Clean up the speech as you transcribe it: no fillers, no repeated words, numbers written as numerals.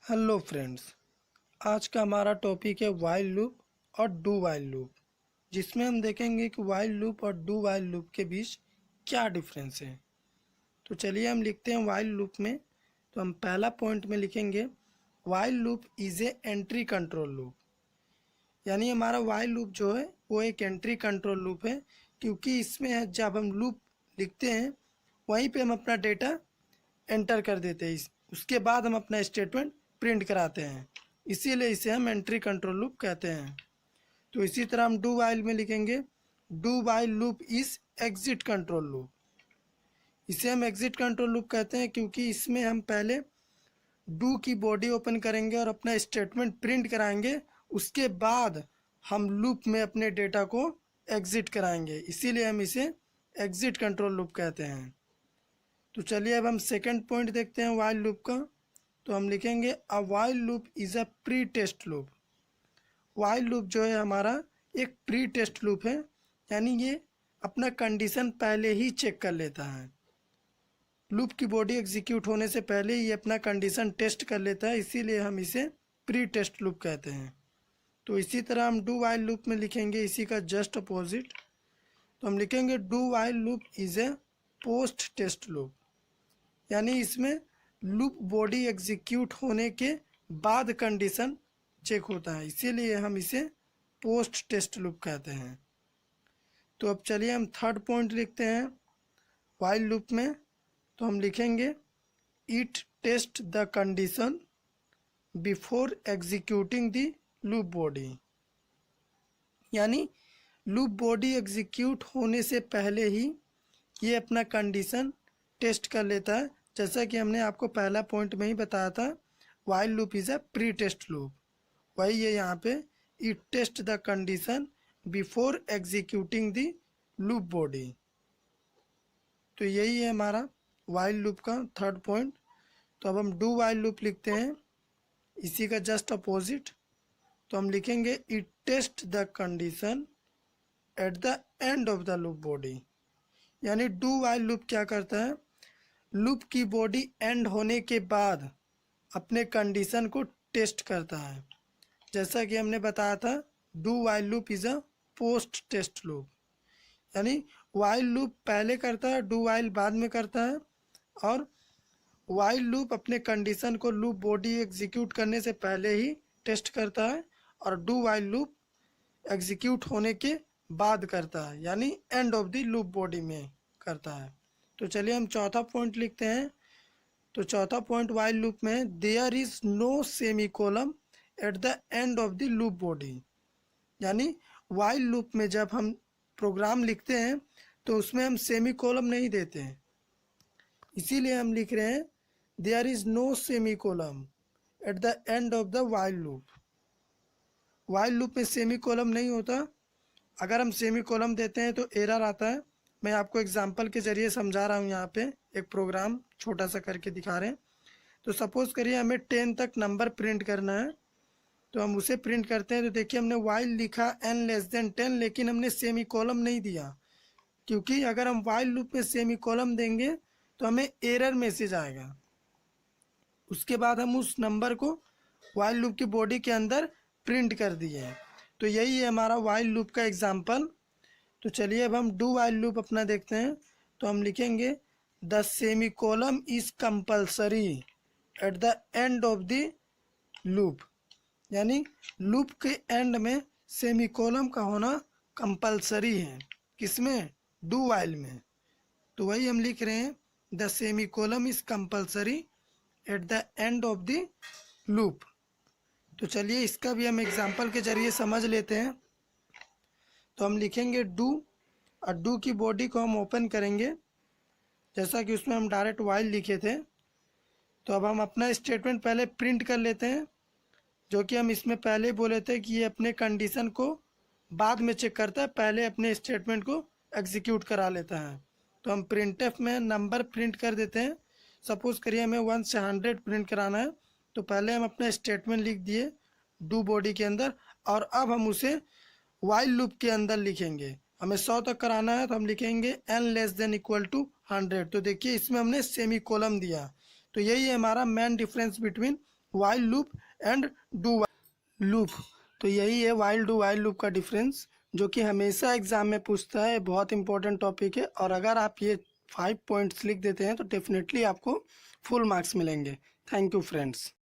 Hello friends, आज का हमारा टॉपिक है वाइल लूप और डू वाइल लूप, जिसमें हम देखेंगे कि वाइल लूप और डू वाइल लूप के बीच क्या डिफरेंस है। तो चलिए हम लिखते हैं वाइल लूप में। तो हम पहला पॉइंट में लिखेंगे while loop is A entry control loop. यानी हमारा वाइल लूप जो है वो एक एंट्री कंट्रोल लूप है, क्योंकि इसमें जब हम लूप लिखते हैं वहीं पे हम अपना डेटा एंटर कर देते हैं, उसके बाद हम अपना स्टेटमेंट प्रिंट कराते हैं, इसीलिए इसे हम एंट्री कंट्रोल लूप कहते हैं। तो इसी तरह हम डू वाइल में लिखेंगे do while loop is exit control loop. इसे हम एग्जिट कंट्रोल लूप कहते हैं क्योंकि इसमें हम पहले डू की बॉडी ओपन करेंगे और अपना स्टेटमेंट प्रिंट कराएंगे, उसके बाद हम लूप में अपने डेटा को एग्जिट कराएंगे, इसीलिए हम इसे एग्जिट कंट्रोल लूप कहते हैं। तो चलिए अब हम सेकंड पॉइंट देखते हैं वाइल लूप का। तो हम लिखेंगे a while loop is a pre test loop. While loop जो है हमारा एक प्री टेस्ट लूप है, यानी ये अपना कंडीशन पहले ही चेक कर लेता है। लूप की बॉडी एग्जीक्यूट होने से पहले ही ये अपना कंडीशन टेस्ट कर लेता है, इसीलिए हम इसे प्री टेस्ट लूप कहते हैं। तो इसी तरह हम डू वाइल लूप में लिखेंगे इसी का जस्ट अपोजिट। तो हम लिखेंगे do while loop is a post test loop, यानी इसमें लूप बॉडी एग्जीक्यूट होने के बाद कंडीशन चेक होता है, इसीलिए हम इसे पोस्ट टेस्ट लूप कहते हैं। तो अब चलिए हम थर्ड पॉइंट लिखते हैं वाइल लूप में। तो हम लिखेंगे it test the condition before executing the loop body, यानी लूप बॉडी एग्जीक्यूट होने से पहले ही ये अपना कंडीशन टेस्ट कर लेता है। जैसा कि हमने आपको पहला पॉइंट में ही बताया था, while loop is a pre test loop, वही है यहाँ पे it test the condition before executing the loop body. तो यही है हमारा वाइल लूप का थर्ड पॉइंट। तो अब हम डू वाइल लूप लिखते हैं इसी का जस्ट अपोजिट। तो हम लिखेंगे it test the condition at the end of the loop body, यानी डू वाइल लूप क्या करता है, लूप की बॉडी एंड होने के बाद अपने कंडीशन को टेस्ट करता है। जैसा कि हमने बताया था do while loop is a post test loop, यानी वाइल लूप पहले करता है, डू वाइल बाद में करता है, और वाइल लूप अपने कंडीशन को लूप बॉडी एग्जीक्यूट करने से पहले ही टेस्ट करता है, और डू वाइल लूप एग्जीक्यूट होने के बाद करता है, यानी and of the loop body में करता है। तो चलिए हम चौथा पॉइंट लिखते हैं। तो चौथा पॉइंट वाइल लूप में there is no semicolon at the end of the loop body, यानी वाइल लूप में जब हम प्रोग्राम लिखते हैं तो उसमें हम सेमी कोलम नहीं देते हैं, इसीलिए हम लिख रहे हैं there is no semicolon at the end of the while loop. While loop में सेमी कोलम नहीं होता, अगर हम सेमी कोलम देते हैं तो एरर आता है। मैं आपको एग्जांपल के ज़रिए समझा रहा हूँ, यहाँ पे एक प्रोग्राम छोटा सा करके दिखा रहे हैं। तो सपोज़ करिए हमें 10 तक नंबर प्रिंट करना है, तो हम उसे प्रिंट करते हैं। तो देखिए हमने वाइल लिखा n<10, लेकिन हमने सेमी कॉलम नहीं दिया, क्योंकि अगर हम वाइल लूप में सेमी कॉलम देंगे तो हमें एरर मैसेज आएगा। उसके बाद हम उस नंबर को वाइल लूप की बॉडी के अंदर प्रिंट कर दिए हैं। तो यही है हमारा वाइल लूप का एग्जाम्पल। तो चलिए अब हम डू वाइल लूप अपना देखते हैं। तो हम लिखेंगे the semi column is compulsory eight the end of the loop, यानी लूप के एंड में सेमी कॉलम का होना कंपल्सरी है, किसमें, डू वाइल में। तो वही हम लिख रहे हैं the semi column is compulsory eight the end of the loop. तो चलिए इसका भी हम एग्जाम्पल के जरिए समझ लेते हैं। तो हम लिखेंगे डू, और डू की बॉडी को हम ओपन करेंगे, जैसा कि उसमें हम डायरेक्ट वाइल लिखे थे। तो अब हम अपना स्टेटमेंट पहले प्रिंट कर लेते हैं, जो कि हम इसमें पहले बोले थे कि ये अपने कंडीशन को बाद में चेक करता है, पहले अपने स्टेटमेंट को एग्जीक्यूट करा लेता है। तो हम प्रिंटफ में नंबर प्रिंट कर देते हैं। सपोज़ करिए हमें 1 से 100 प्रिंट कराना है, तो पहले हम अपना स्टेटमेंट लिख दिए डू बॉडी के अंदर, और अब हम उसे वाइल लूप के अंदर लिखेंगे। हमें 100 तक कराना है, तो हम लिखेंगे n<=100। तो देखिए इसमें हमने सेमी कॉलम दिया। तो यही है हमारा main difference between while loop and do loop. तो यही है वाइल डू वाइल लूप का डिफरेंस, जो कि हमेशा एग्जाम में पूछता है। बहुत इंपॉर्टेंट टॉपिक है, और अगर आप ये 5 पॉइंट्स लिख देते हैं तो डेफिनेटली आपको फुल मार्क्स मिलेंगे। Thank you friends.